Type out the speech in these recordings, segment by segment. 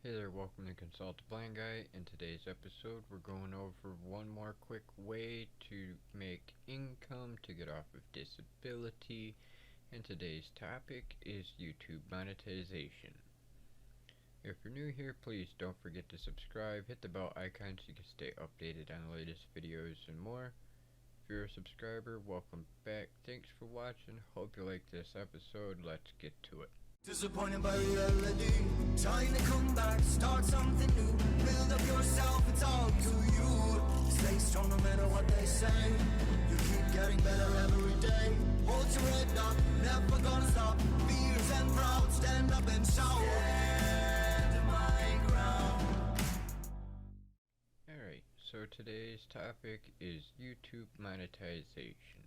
Hey there, welcome to Consult the Blind Guy. In today's episode, we're going over one more quick way to make income to get off of disability. And today's topic is YouTube monetization. If you're new here, please don't forget to subscribe, hit the bell icon so you can stay updated on the latest videos and more. If you're a subscriber, welcome back. Thanks for watching. Hope you like this episode. Let's get to it. Disappointed by reality, time to come back, start something new, build up yourself, it's all to you. Stay strong no matter what they say, you keep getting better every day. Hold your head up, never gonna stop, fears and proud, stand up and shout. Stand my ground. Alright, so today's topic is YouTube monetization.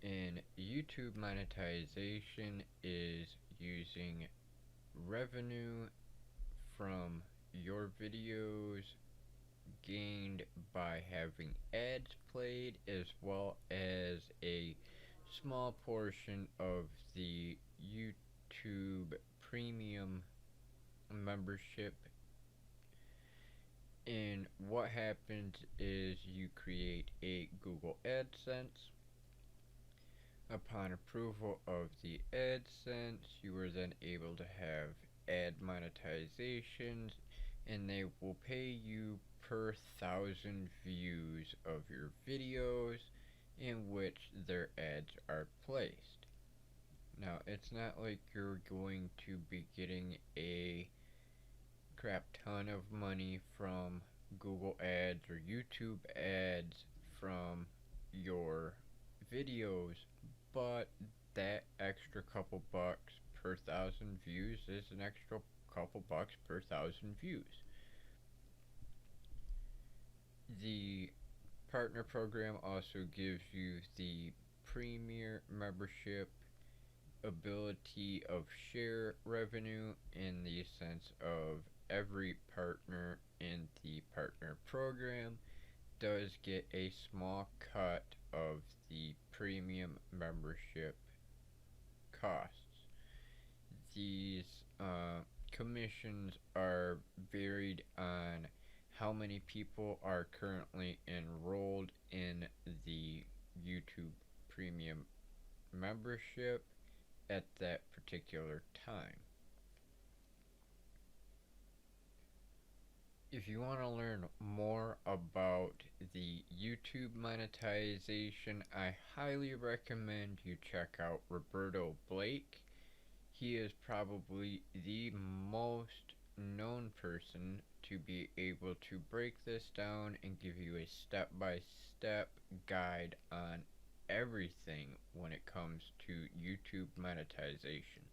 And YouTube monetization is using revenue from your videos gained by having ads played, as well as a small portion of the YouTube premium membership. And what happens is you create a Google AdSense. Upon approval of the AdSense, you are then able to have ad monetizations, and they will pay you per 1,000 views of your videos in which their ads are placed. Now, it's not like you're going to be getting a crap ton of money from Google ads or YouTube ads from your videos, but that extra couple bucks per 1,000 views is an extra couple bucks per 1,000 views. The partner program also gives you the premier membership ability of share revenue, in the sense of every partner in the partner program does get a small cut of the premium membership costs. These commissions are varied on how many people are currently enrolled in the YouTube premium membership at that particular time. If you want to learn more about the YouTube monetization, I highly recommend you check out Roberto Blake. He is probably the most known person to be able to break this down and give you a step-by-step guide on everything when it comes to YouTube monetization.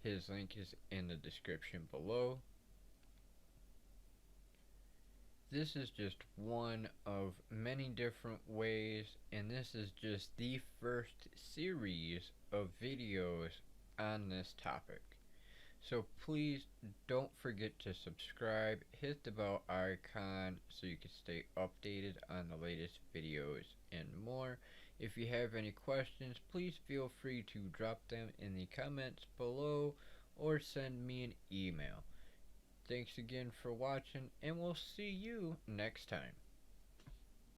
His link is in the description below. This is just one of many different ways, and this is just the first series of videos on this topic. So please don't forget to subscribe, hit the bell icon so you can stay updated on the latest videos and more. If you have any questions, please feel free to drop them in the comments below or send me an email. Thanks again for watching, and we'll see you next time.